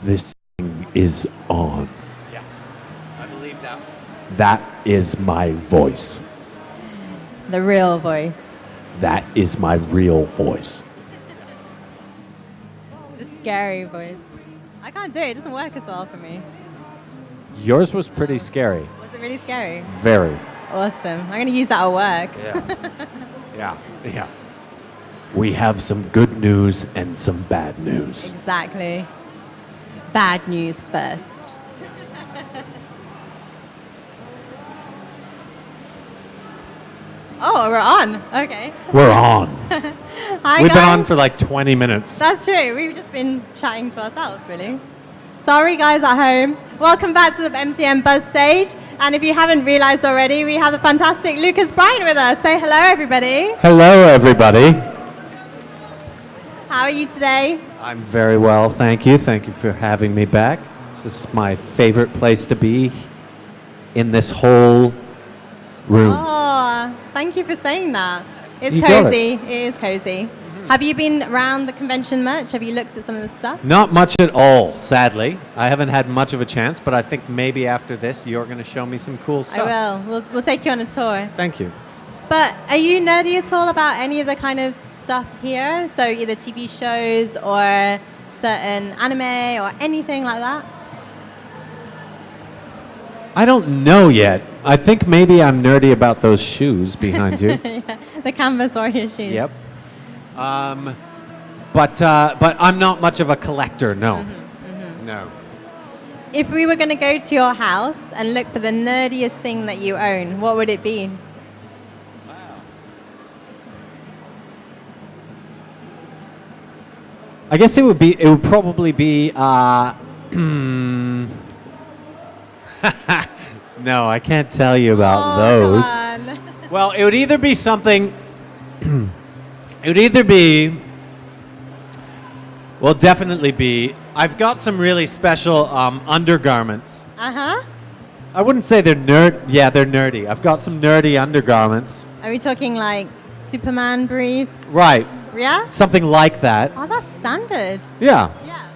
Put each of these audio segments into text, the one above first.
This thing is on. Yeah, I believe that. That is my voice. The real voice. That is my real voice. The scary voice. I can't do it. It doesn't work as well for me. Yours was pretty scary. Was it really scary? Very. Awesome. I'm going to use that at work. Yeah. We have some good news and some bad news. Exactly. Bad news first. Oh, we're on. Okay. We're on. Hi, We've guys. been on for like 20 minutes. That's true. We've just been chatting to ourselves, really. Sorry, guys at home. Welcome back to the MCM Buzz stage. And if you haven't realized already, we have the fantastic Lucas Bryant with us. Say hello, everybody. Hello, everybody. How are you today? I'm very well, thank you. Thank you for having me back. This is my favorite place to be in this whole room. Oh, thank you for saying that. It's You got cozy. It is cozy. Have you been around the convention much? Have you looked at some of the stuff? Not much at all, sadly. I haven't had much of a chance, but I think maybe after this, you're going to show me some cool stuff. I will. We'll take you on a tour. Thank you. But are you nerdy at all about any of the kind of stuff here? So either TV shows or certain anime or anything like that? I don't know yet. I think maybe I'm nerdy about those shoes behind you. Yeah, the canvas warrior shoes. Yep. But I'm not much of a collector, no. No. If we were going to go to your house and look for the nerdiest thing that you own, what would it be? I guess it would probably be, no, I can't tell you about those. Come on. Well, it would either be something, definitely be, I've got some really special undergarments. Uh-huh. I wouldn't say they're they're nerdy. I've got some nerdy undergarments. Are we talking like Superman briefs? Right, Yeah? something like that. Oh, that's standard. Yeah, Yeah.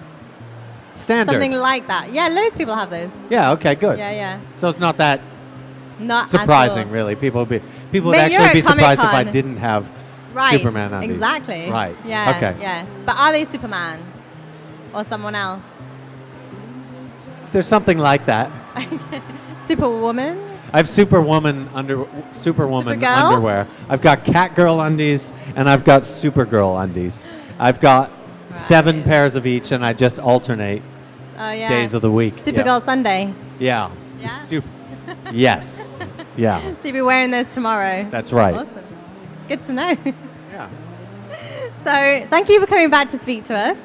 standard. Something like that. Yeah, loads of people have those. Yeah, okay, good. Yeah. So it's not that Not surprising, at all. really. People would But actually you're be at surprised if I Comic-Con. didn't have Right. Superman undies. Exactly. Right. Yeah. Okay. Yeah. But are they Superman or someone else? There's something like that. Superwoman? I have Superwoman Supergirl? underwear. I've got Catgirl undies and I've got Supergirl undies. I've got 7 pairs of each, and I just alternate Oh yeah. days of the week. Supergirl Sunday. Yeah. Yeah? Yes. Yeah. So you'll be wearing those tomorrow. That's right. Awesome. Good to know. Yeah. So thank you for coming back to speak to us.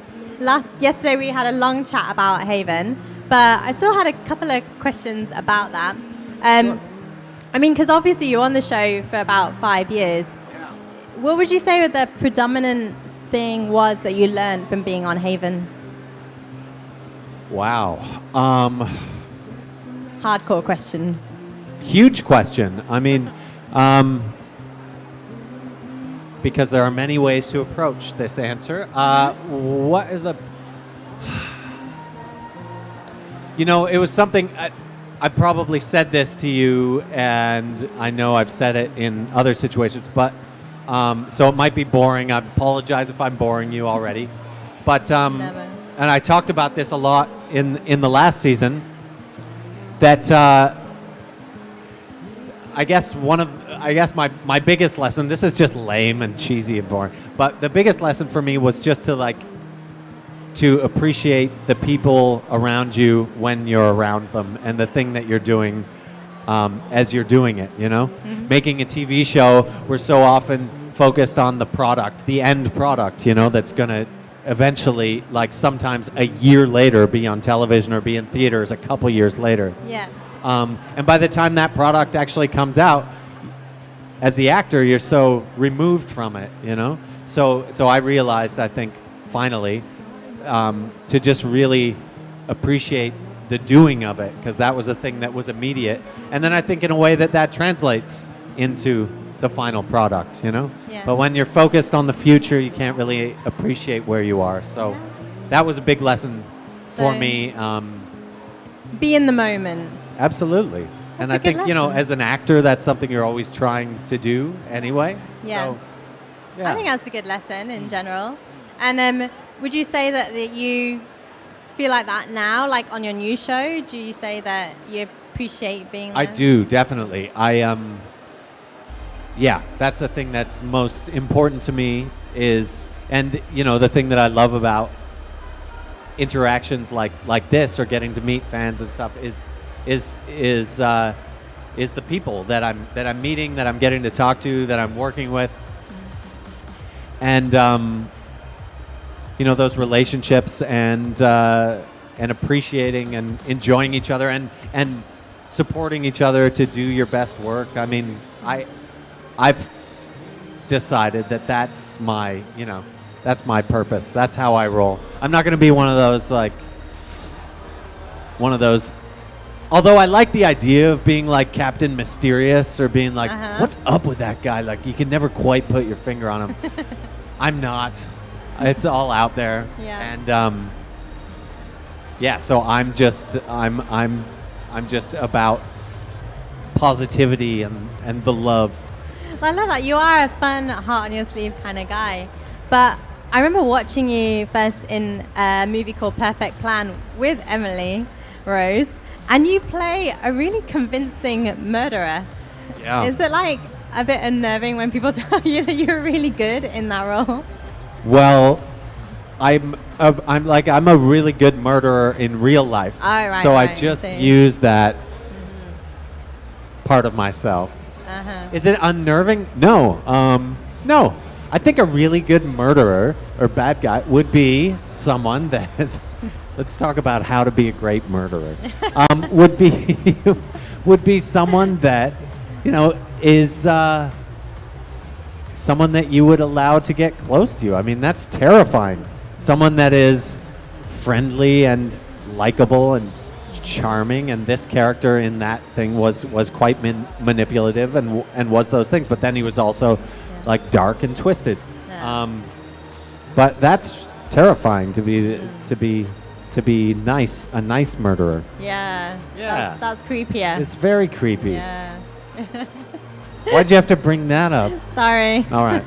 Yesterday we had a long chat about Haven, but I still had a couple of questions about that. Sure. I mean, because obviously you're on the show for about 5 years. Yeah. What would you say the predominant thing was that you learned from being on Haven? Wow. Hardcore question. Huge question. I mean, because there are many ways to approach this answer. What is the... You know, it was something... I probably said this to you, and I know I've said it in other situations, but... so it might be boring. I apologize if I'm boring you already. But... Never. And I talked about this a lot in the last season, that... I guess my biggest lesson, this is just lame and cheesy and boring, but the biggest lesson for me was just to appreciate the people around you when you're around them, and the thing that you're doing as you're doing it, you know? Mm-hmm. Making a TV show, we're so often focused on the product, the end product, you know, that's gonna eventually, like sometimes a year later, be on television or be in theaters a couple years later. Yeah. And by the time that product actually comes out, as the actor, you're so removed from it, you know? So I realized, I think, finally, to just really appreciate the doing of it, because that was a thing that was immediate. And then I think in a way that translates into the final product, you know? Yeah. But when you're focused on the future, you can't really appreciate where you are. So that was a big lesson for So- me. Be in the moment. Absolutely. And That's I a good think, you know, lesson. as an actor, that's something you're always trying to do anyway. Yeah. So, yeah. I think that's a good lesson in general. And would you say that you feel like that now, like on your new show? Do you say that you appreciate being there? I do, definitely. Yeah, that's the thing that's most important to me is, and, you know, the thing that I love about interactions like this or getting to meet fans and stuff is the people that I'm meeting, that I'm getting to talk to, that I'm working with, and you know, those relationships and appreciating and enjoying each other and supporting each other to do your best work. I mean, I've decided that that's my purpose. That's how I roll. I'm not going to be one of those. Although I like the idea of being like Captain Mysterious or being like, what's up with that guy? Like, you can never quite put your finger on him. I'm not. It's all out there. Yeah. And yeah, so I'm just about positivity and the love. Well, I love that. You are a fun, heart on your sleeve kind of guy. But I remember watching you first in a movie called Perfect Plan with Emily Rose, and you play a really convincing murderer. Yeah. Is it like a bit unnerving when people tell you that you're really good in that role? Well, I'm a really good murderer in real life. Oh, right, so right, I just see. use that part of myself. Uh-huh. Is it unnerving? No. No. I think a really good murderer or bad guy would be someone that let's talk about how to be a great murderer. Would be someone that, you know, is someone that you would allow to get close to you. I mean, that's terrifying. Someone that is friendly and likable and charming, and this character in that thing was quite manipulative and was those things. But then he was also like dark and twisted. Yeah. But that's terrifying to be nice, a nice murderer. Yeah. Yeah. That's creepier. It's very creepy. Yeah. Why'd you have to bring that up? Sorry. All right.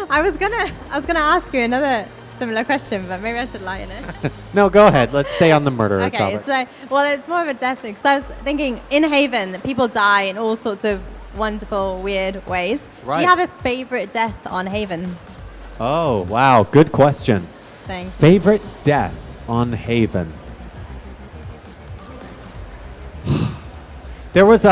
I was gonna ask you another similar question, but maybe I should lighten it. No, go ahead. Let's stay on the murderer Okay, topic. so, well, it's more of a death thing. So I was thinking, in Haven, people die in all sorts of wonderful, weird ways. Do Right. you have a favorite death on Haven? Oh, wow. Good question. Thing. Favorite death on Haven. There was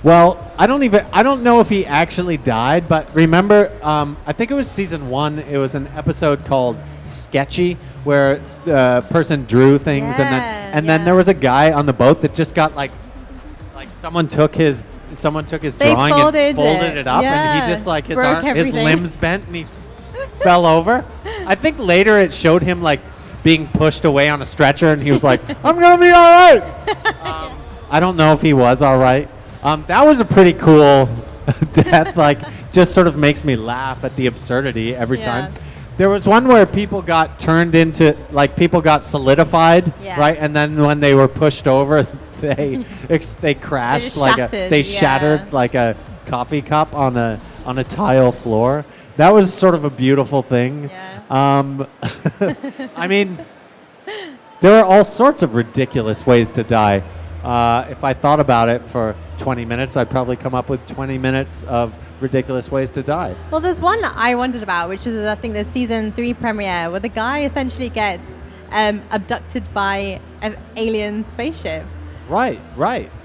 well, I don't know if he actually died, but remember, I think it was season 1. It was an episode called Sketchy, where the person drew things, and then there was a guy on the boat that just got like someone took his They drawing folded and folded it up, and Yeah. he just like his Broke his everything. limbs bent and he fell over. I think later it showed him like being pushed away on a stretcher, and he was like, "I'm gonna be all right." I don't know if he was all right. That was a pretty cool death. Like, just sort of makes me laugh at the absurdity every Yeah. time. There was one where people got turned into, like, people got solidified, Yeah. right? And then when they were pushed over, they crashed, just like shattered, they yeah. shattered like a coffee cup on a tile floor. That was sort of a beautiful thing. Yeah. I mean, there are all sorts of ridiculous ways to die. If I thought about it for 20 minutes, I'd probably come up with 20 minutes of ridiculous ways to die. Well, there's one that I wondered about, which is, I think, the season 3 premiere, where the guy essentially gets abducted by an alien spaceship. Right.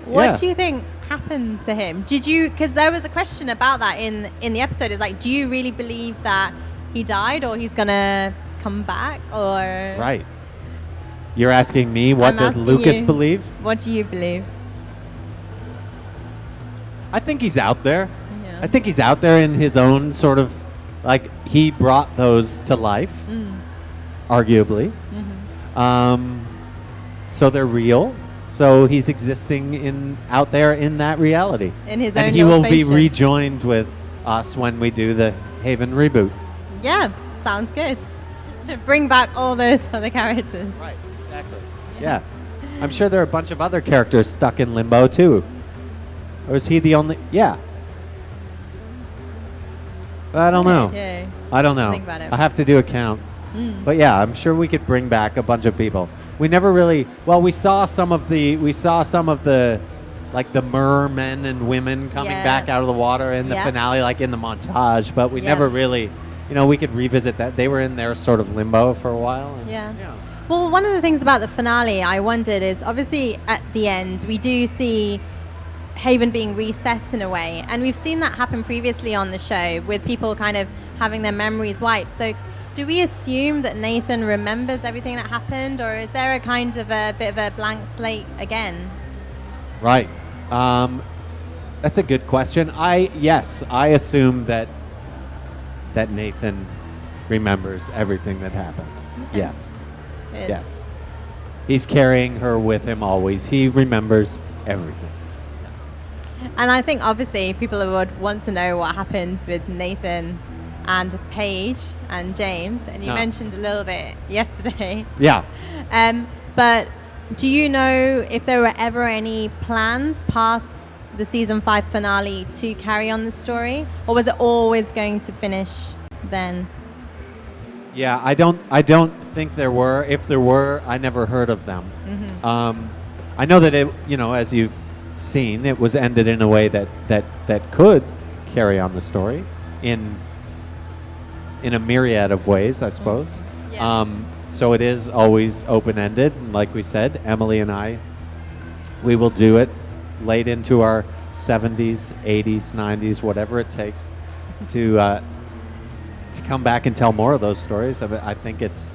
What do you think happened to him? Did you? Because there was a question about that in the episode. It's like, do you really believe that he died, or he's gonna come back, or Right. You're asking me, what I'm does asking Lucas you. believe? What do you believe? I think he's out there. Yeah. I think he's out there in his own sort of, like, he brought those to life, arguably. So they're real. So he's existing out there in that reality. In his own and he little will be spaceship. rejoined with us when we do the Haven reboot. Yeah, sounds good. Bring back all those other characters. Right, exactly. Yeah. I'm sure there are a bunch of other characters stuck in limbo too. Or is he the only? Yeah. I don't know. Yeah. I don't know. Think about it. I have to do a count. But yeah, I'm sure we could bring back a bunch of people. We never really. Well, we saw some of the, like the mermen and women coming back out of the water in the finale, like in the montage. But we never really, we could revisit that. They were in their sort of limbo for a while. And, Yeah. Well, one of the things about the finale I wondered is obviously at the end we do see Haven being reset in a way, and we've seen that happen previously on the show with people kind of having their memories wiped. So do we assume that Nathan remembers everything that happened, or is there a kind of a bit of a blank slate again? Right. That's a good question. I assume that Nathan remembers everything that happened. Okay. Yes. Good. Yes. He's carrying her with him always. He remembers everything. And I think obviously people would want to know what happened with Nathan and Paige and James, and you mentioned a little bit yesterday. Yeah. But do you know if there were ever any plans past the season 5 finale to carry on the story, or was it always going to finish then? Yeah, I don't think there were. If there were, I never heard of them. I know that it, as you've seen, it was ended in a way that could carry on the story in a myriad of ways, I suppose. Yeah. So it is always open-ended, and like we said, Emily and I, we will do it late into our 70s, 80s, 90s, whatever it takes to come back and tell more of those stories. I think it's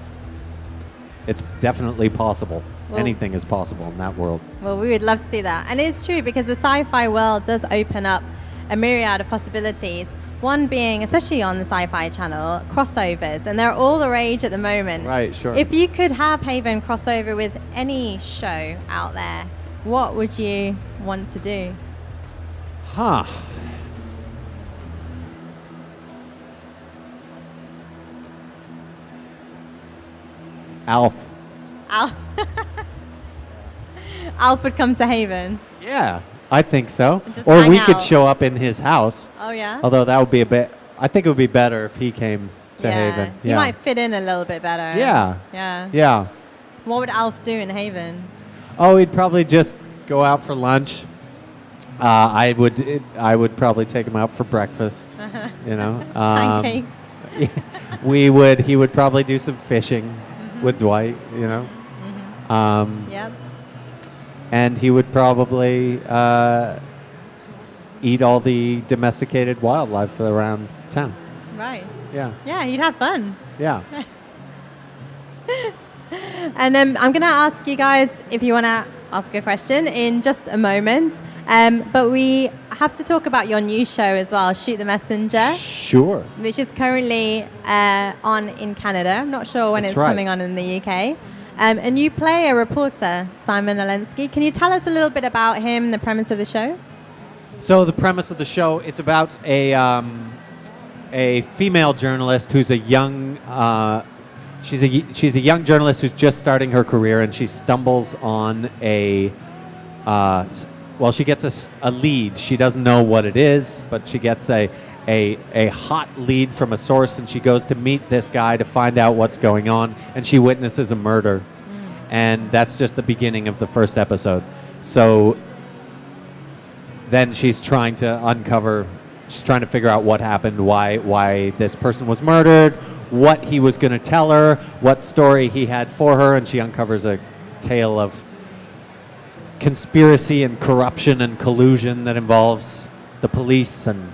definitely possible. Well, anything is possible in that world. Well, we would love to see that. And it's true because the sci-fi world does open up a myriad of possibilities. One being, especially on the Sci-Fi Channel, crossovers. And they're all the rage at the moment. Right, sure. If you could have Haven crossover with any show out there, what would you want to do? Huh. Alf. Alf would come to Haven. Yeah, I think so. Just Or hang we could out. show up in his house. Oh, yeah? Although that would be a bit. I think it would be better if he came to Haven. He might fit in a little bit better. Yeah. Yeah. Yeah. What would Alf do in Haven? Oh, he'd probably just go out for lunch. I would probably take him out for breakfast. Pancakes. He would probably do some fishing with Dwight. Yep. And he would probably eat all the domesticated wildlife around town. Right. Yeah. Yeah, you'd have fun. Yeah. And I'm going to ask you guys if you want to ask a question in just a moment. But we have to talk about your new show as well, Shoot the Messenger, Sure. which is currently on in Canada. I'm not sure when That's it's right. coming on in the UK. And you play a reporter, Simon Alensky. Can you tell us a little bit about him, the premise of the show? So the premise of the show, it's about a female journalist who's a young she's a young journalist who's just starting her career, and she stumbles on she gets a lead. She doesn't know what it is, but she gets a hot lead from a source, and she goes to meet this guy to find out what's going on, and she witnesses a murder. And that's just the beginning of the first episode. So then she's trying to figure out what happened, why this person was murdered, what he was going to tell her, what story he had for her, and she uncovers a tale of conspiracy and corruption and collusion that involves the police and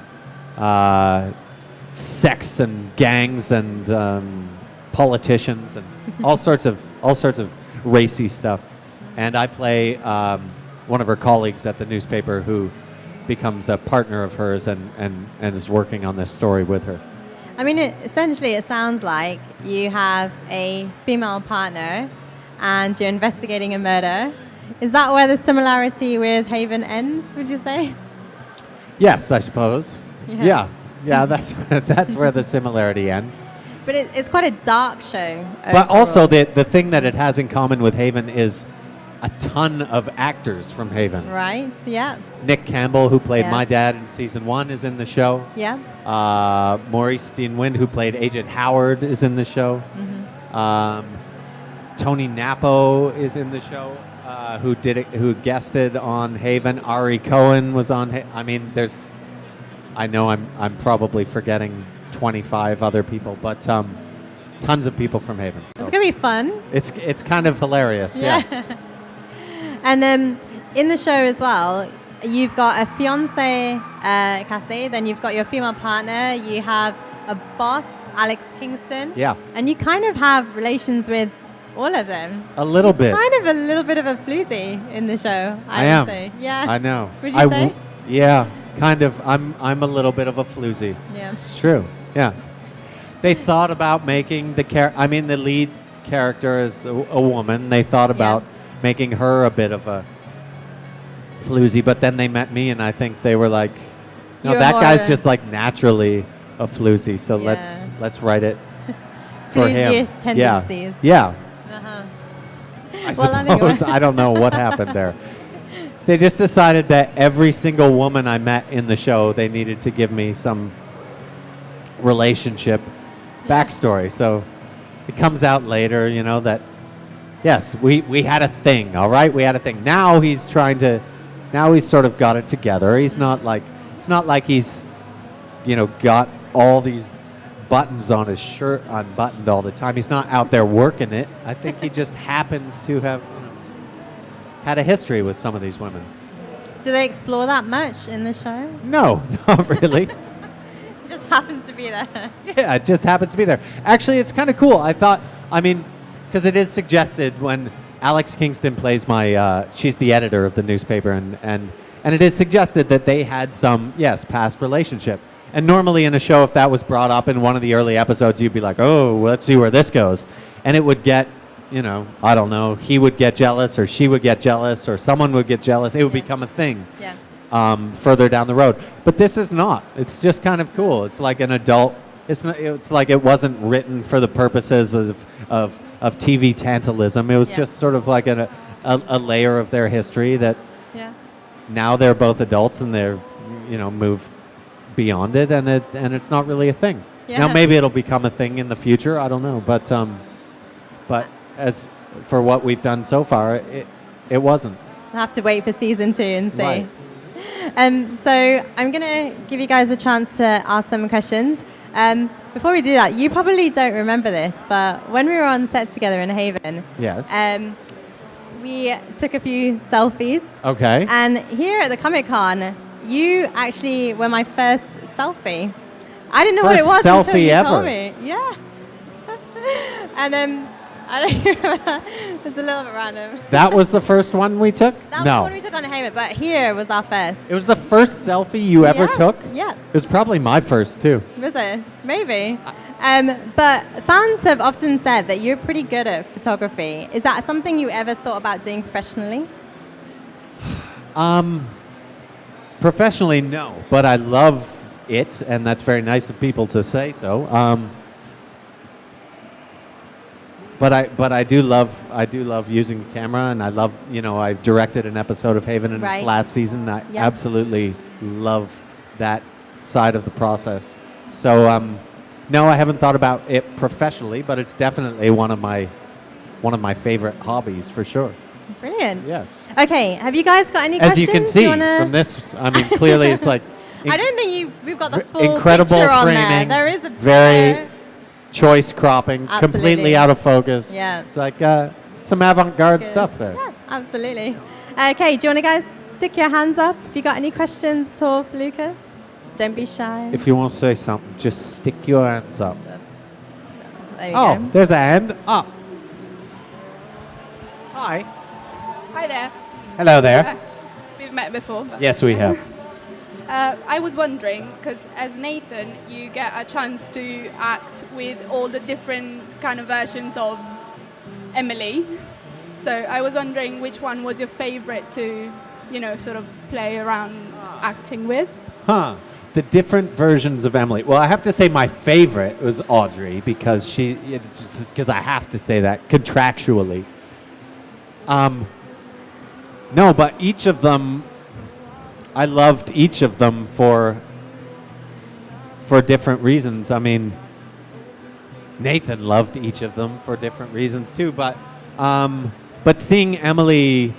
sex and gangs and politicians and all sorts of racy stuff. And I play one of her colleagues at the newspaper who becomes a partner of hers and is working on this story with her. I mean, essentially, it sounds like you have a female partner and you're investigating a murder. Is that where the similarity with Haven ends, would you say? Yes, I suppose. Yeah. Yeah, that's where the similarity ends. But it's quite a dark show. But overall. also the thing that it has in common with Haven is a ton of actors from Haven. Right, yeah. Nick Campbell, who played Yeah. my dad in season 1, is in the show. Yeah. Maurice Steenwind, who played Agent Howard, is in the show. Tony Napo is in the show, who guested on Haven. Ari Cohen was on. I mean, I know I'm probably forgetting 25 other people, but tons of people from Haven. So It's going to be fun. it's kind of hilarious. Yeah. And in the show as well, you've got a fiance, Cassie, then you've got your female partner, you have a boss, Alex Kingston. Yeah. And you kind of have relations with all of them. A little bit. Kind of a little bit of a floozy in the show, I would am. say. Yeah. I know. Would you say? Yeah, kind of. I'm a little bit of a floozy. Yeah. It's true. Yeah. They thought about making the lead character is a woman. They thought about making her a bit of a floozy, but then they met me and I think they were like, no, You're that more guy's of a- just like naturally a floozy, so Yeah. let's write it for him. Flooziest tendencies. Yeah. Uh-huh. I Well, anyway. suppose. I don't know what happened there. They just decided that every single woman I met in the show, they needed to give me some relationship backstory. So it comes out later, that, yes, we had a thing, all right? We had a thing. Now he's sort of got it together. He's not like, it's not like he's, got all these buttons on his shirt unbuttoned all the time. He's not out there working it. I think he just happens to have had a history with some of these women. Do they explore that much in the show? No, not really. It just happens to be there. Yeah, it just happens to be there. Actually, it's kind of cool. I thought, because it is suggested when Alex Kingston plays she's the editor of the newspaper, and it is suggested that they had some, past relationship. And normally in a show, if that was brought up in one of the early episodes, you'd be like, oh, let's see where this goes. And it would get, I don't know, he would get jealous or she would get jealous or someone would get jealous. It would become a thing further down the road. But this is not. It's just kind of cool. It's like an adult. It's like it wasn't written for the purposes of TV tantalysm. It was just sort of like a layer of their history that now they're both adults and they're, move beyond it, and it's not really a thing. Now maybe it'll become a thing in the future. I don't know, but as for what we've done so far, it wasn't. I'll have to wait for season 2 and see. Right. So I'm going to give you guys a chance to ask some questions. Before we do that, you probably don't remember this, but when we were on set together in Haven, Yes. we took a few selfies. Okay. And here at the Comic-Con, you actually were my first selfie. I didn't know what it was First until you selfie told ever. me. Yeah. And I don't remember. It was a little bit random. That was the first one we took? That was No. the one we took on Haven, but here was our first. It was the first selfie you ever took? Yeah. It was probably my first, too. Was it? Maybe. But fans have often said that you're pretty good at photography. Is that something you ever thought about doing professionally? Professionally, no, but I love it, and that's very nice of people to say so. But I do love using the camera, and I love, I directed an episode of Haven in its last season. I absolutely love that side of the process. So no, I haven't thought about it professionally, but it's definitely one of my favorite hobbies for sure. Brilliant. Yes. Okay, have you guys got any As questions? you can see from this, clearly it's like I don't think we've got the full incredible picture on framing. there. There is a very choice cropping, Absolutely. completely out of focus. Yeah. It's like some avant-garde Good. stuff there. Yeah, absolutely. Okay, do you want to guys stick your hands up if you got any questions, Torf, Lucas? Don't be shy. If you want to say something, just stick your hands up. There you Oh, go. there's a hand up. Hi. Hi there. Hello there. We've met before. Yes, we have. I was wondering, because as Nathan, you get a chance to act with all the different kind of versions of Emily. So I was wondering which one was your favorite to, sort of play around acting with. Huh. the different versions of Emily. Well, I have to say my favorite was Audrey because it's just because I have to say that contractually. No, but each of them, I loved each of them for different reasons. I mean, Nathan loved each of them for different reasons too. But seeing Emily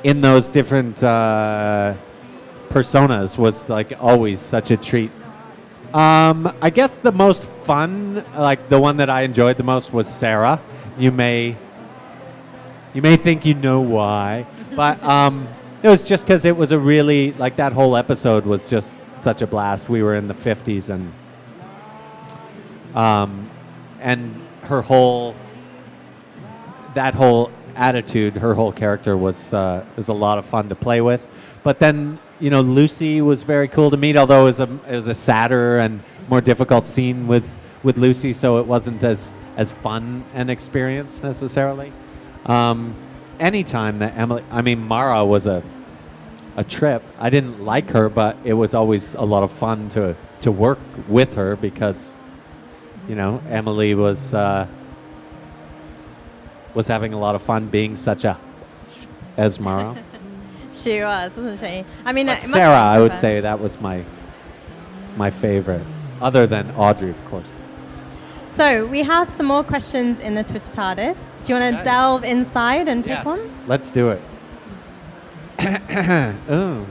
in those different personas was like always such a treat. I guess the most fun, like the one that I enjoyed the most, was Sarah. You may think you know why, but it was just because it was a really, like, that whole episode was just such a blast. We were in the 50s, and her whole attitude, her whole character was a lot of fun to play with. But then, Lucy was very cool to meet, although it was a sadder and more difficult scene with Lucy, so it wasn't as fun an experience necessarily. Anytime that Mara was a trip. I didn't like her, but it was always a lot of fun to work with her because, Emily was having a lot of fun being such a as Mara. She was, wasn't she? I mean, but Sarah, I would say that was my favorite, other than Audrey, of course. So we have some more questions in the Twitter TARDIS. Do you want to delve inside and pick one? Let's do it. Ooh.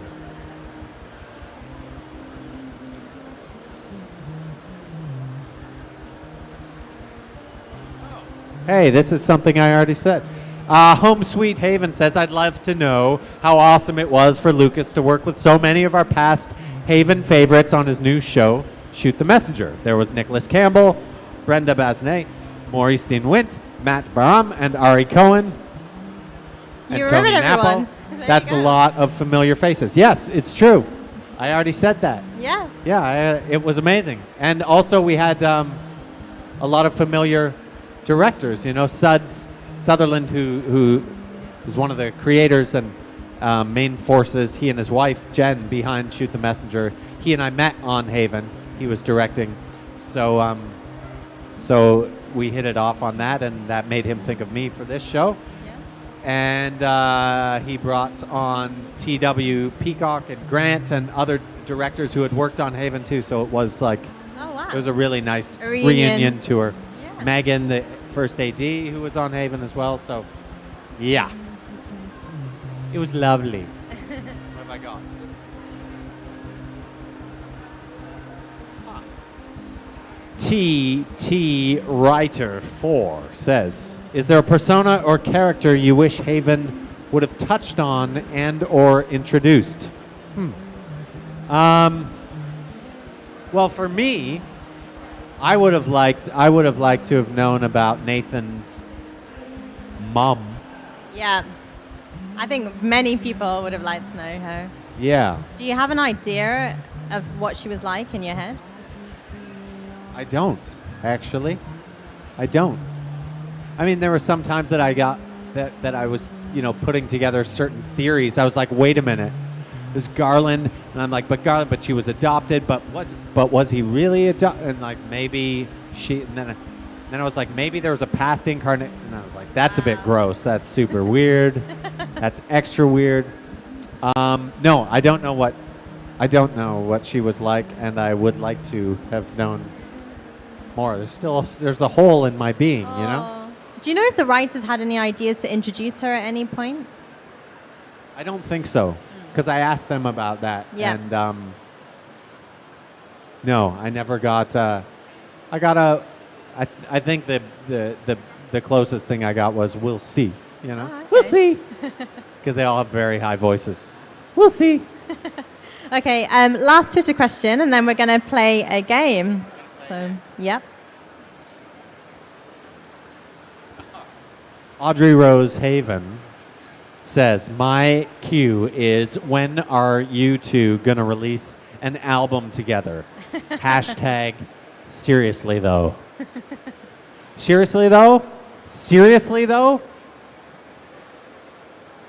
Hey, this is something I already said. Home Sweet Haven says, I'd love to know how awesome it was for Lucas to work with so many of our past Haven favorites on his new show, Shoot the Messenger. There was Nicholas Campbell, Brenda Basnet, Maurice Dean Wint, Matt Baum, and Ari Cohen, and Tony Napple. That's a lot of familiar faces. Yes, it's true. I already said that. Yeah. Yeah, it was amazing. And also we had a lot of familiar directors. Sutherland, who is one of the creators and main forces, he and his wife, Jen, behind Shoot the Messenger. He and I met on Haven. He was directing. So we hit it off on that, and that made him think of me for this show. Yeah. And he brought on T.W. Peacock and Grant and other directors who had worked on Haven too. So it was like, it was a really nice reunion tour. Yeah. Megan, the first AD, who was on Haven as well. So, yeah, it was lovely. What have I got? T Writer 4 says, is there a persona or character you wish Haven would have touched on and or introduced? Well, for me, I would have liked to have known about Nathan's mom. Yeah. I think many people would have liked to know her. Yeah. Do you have an idea of what she was like in your head? I don't, actually. I don't. I mean, there were some times that I got that I was, putting together certain theories. I was like, wait a minute. This Garland, and I'm like, but she was adopted, but was he really adopted? And like, maybe she, and then I was like, maybe there was a past incarnate, and I was like, that's a bit gross. That's super weird. That's extra weird. No, I don't know what she was like, and I would like to have known more. There's a hole in my being, Do you know if the writers had any ideas to introduce her at any point? I don't think so, because I asked them about that. Yeah. And no, I never got. I think the closest thing I got was "we'll see." Okay. We'll see, because they all have very high voices. We'll see. Okay. Last Twitter question, and then we're going to play a game. So, yep. Audrey Rose Haven says, my cue is, when are you two going to release an album together? Hashtag, seriously though. Seriously though? Seriously though?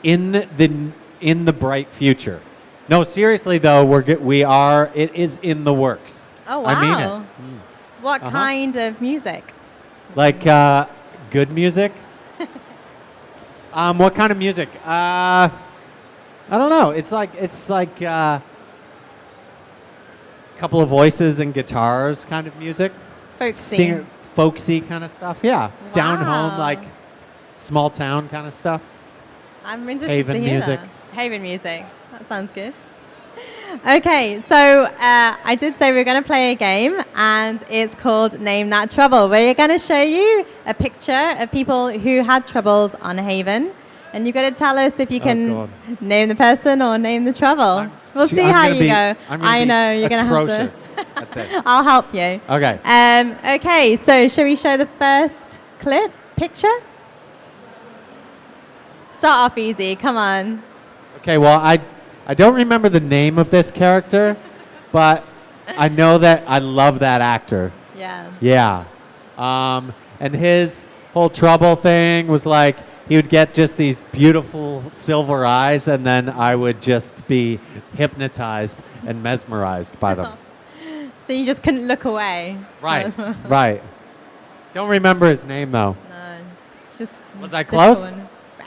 In the bright future. No, seriously though, it is in the works. Oh, wow. I mean it. What kind of music? Like good music. What kind of music? I don't know. It's like couple of voices and guitars kind of music. Folksy. Folksy kind of stuff. Yeah. Down Wow. home, like small town kind of stuff. I'm interested Haven to hear music. that. Haven music. That sounds good. Okay, so I did say we were going to play a game, and it's called Name That Trouble, where you're going to show you a picture of people who had troubles on Haven, and you've got to tell us if you can God. name the person or name the trouble. We'll see how you go. I know you're going to have atrocious at this. to. I'll help you. Okay. Okay, so shall we show the first picture? Start off easy. Come on. Okay, well, I don't remember the name of this character, but I know that I love that actor. Yeah. Yeah. And his whole trouble thing was like he would get just these beautiful silver eyes, and then I would just be hypnotized and mesmerized by them. So you just couldn't look away. Right, right. Don't remember his name, though. No, it's just. Was I close?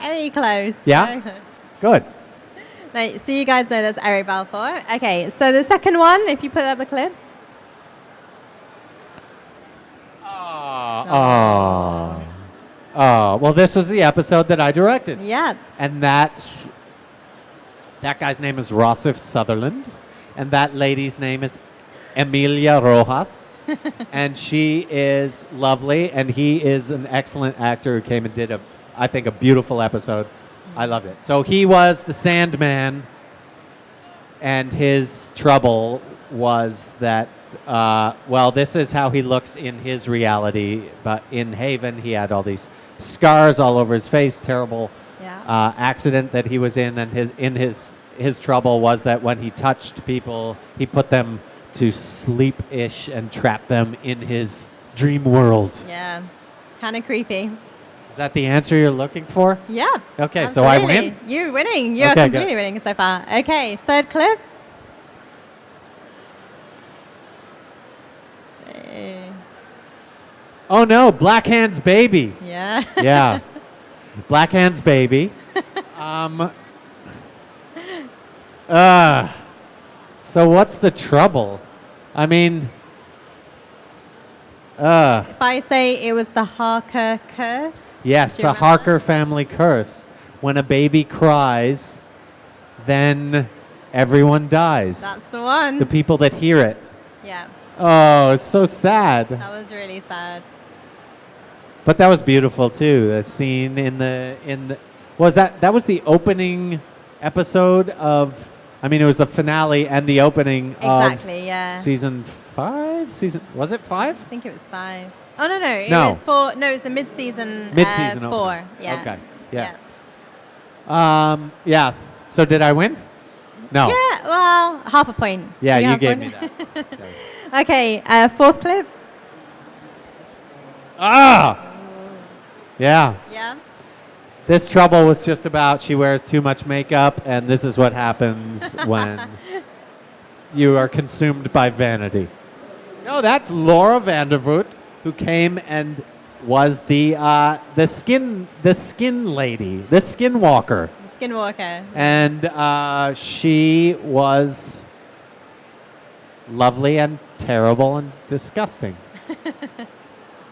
Very close. Yeah? Very close. Good. Right, so you guys know that's Eric Balfour. Okay, so the second one, if you put up the clip. Oh, well, this was the episode that I directed. Yeah. And that guy's name is Rossif Sutherland, and that lady's name is Emilia Rojas, and she is lovely, and he is an excellent actor who came and did I think a beautiful episode. I loved it. So he was the Sandman, and his trouble was that, well, this is how he looks in his reality, but in Haven he had all these scars all over his face, terrible accident that he was in, and his trouble was that when he touched people, he put them to sleep-ish and trapped them in his dream world. Yeah, kind of creepy. Is that the answer you're looking for? Yeah. Okay, so I win? You're winning. You're Okay, completely good. winning so far. Okay, third clip. Oh no, Black Hand's baby. Yeah. Yeah. Black Hand's baby. So what's the trouble? I mean, If I say it was the Harker curse. yes, do you the remember Harker family curse. When a baby cries, then everyone dies. That's the one. The people that hear it. Yeah, Oh, it's so sad. that was really sad. But that was beautiful too. The scene in the was that was the opening episode of. I mean, it was the finale and the opening Exactly, of yeah. season 5. Was it 5? I think it was 5. Oh, no. It No. was 4. No, it was the mid-season. Mid-season 4. opening. Yeah. Okay. Yeah. Yeah. So did I win? No. Yeah, well, half a point. Yeah, you have gave one? me that. Okay. Okay, fourth clip. Ah. Yeah. Yeah. This trouble was just about she wears too much makeup, and this is what happens when you are consumed by vanity. No, that's Laura Vandervoot, who came and was the skin lady, the skinwalker, The Skinwalker. and she was lovely and terrible and disgusting.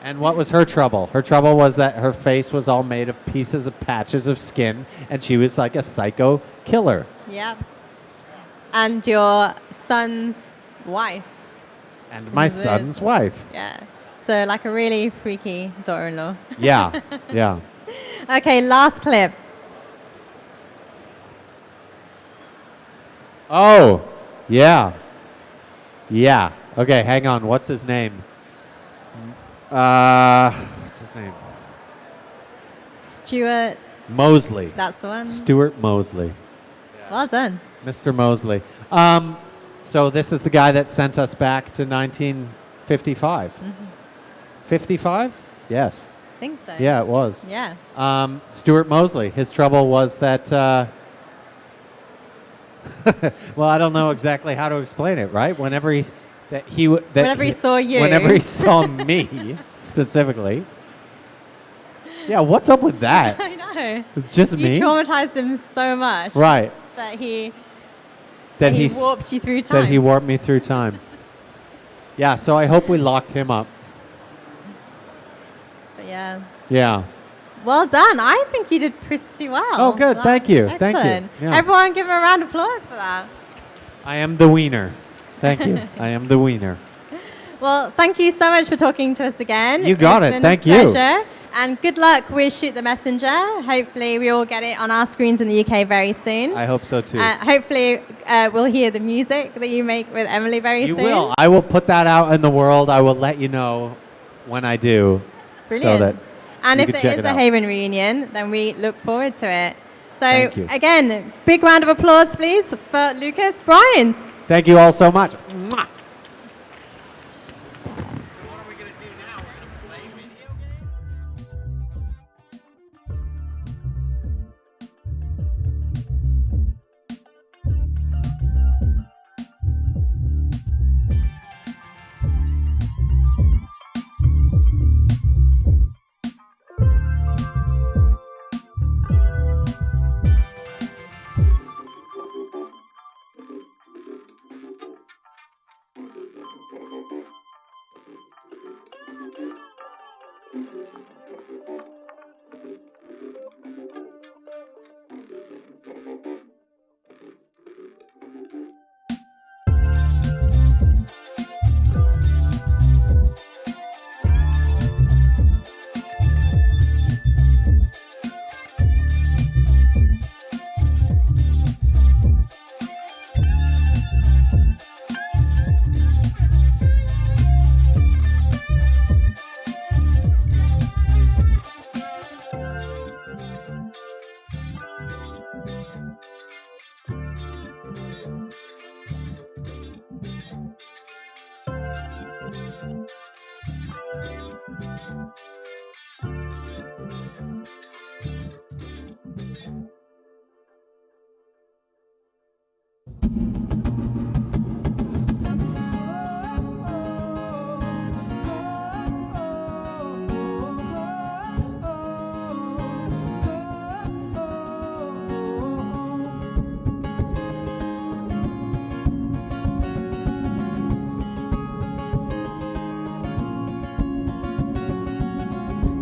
And what was her trouble? Her trouble was that her face was all made of pieces of patches of skin, and she was like a psycho killer. Yep. And your son's wife. And my Liz. son's wife. Yeah. So like a really freaky daughter-in-law. Yeah, yeah. Okay, last clip. Oh, yeah. Yeah. Okay, hang on. What's his name? What's his name? Stuart. Mosley. That's the one. Stuart Mosley. Well done. Mr. Mosley. So this is the guy that sent us back to 1955. 55? Yes. I think so. Yeah, it was. Yeah. Stuart Mosley. His trouble was that Well, I don't know exactly how to explain it, right? Whenever he saw you. Whenever he saw me specifically. Yeah, what's up with that? I know. It's just me. You traumatized him so much. Right. That he He's warped you through time. That he warped me through time. Yeah, so I hope we locked him up. But yeah. Yeah. Well done. I think you did pretty well. Oh, good. Thank you. Excellent. Thank you. Yeah. Everyone give him a round of applause for that. I am the wiener. Thank you. I am the wiener. Well, thank you so much for talking to us again. You got It's it. been Thank a you. pleasure. And good luck with Shoot the Messenger. Hopefully we all get it on our screens in the UK very soon. I hope so too. Hopefully we'll hear the music that you make with Emily very You soon. will. I will put that out in the world. I will let you know when I do. Brilliant. So that and you if can there check is it a out. Haven reunion, then we look forward to it. So Thank you. again, big round of applause, please, for Lucas Bryant. Thank you all so much. Mwah.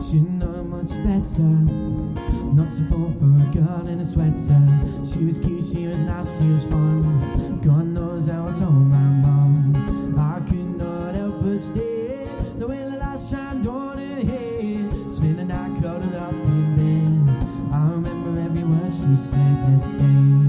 Should know much better not to fall for a girl in a sweater. She was cute, she was nice, she was fun. God knows how I told my mum. I could not help but stare. The way the light shined on her head. Spend the night cuddled up in bed. I remember every word she said, let's stay.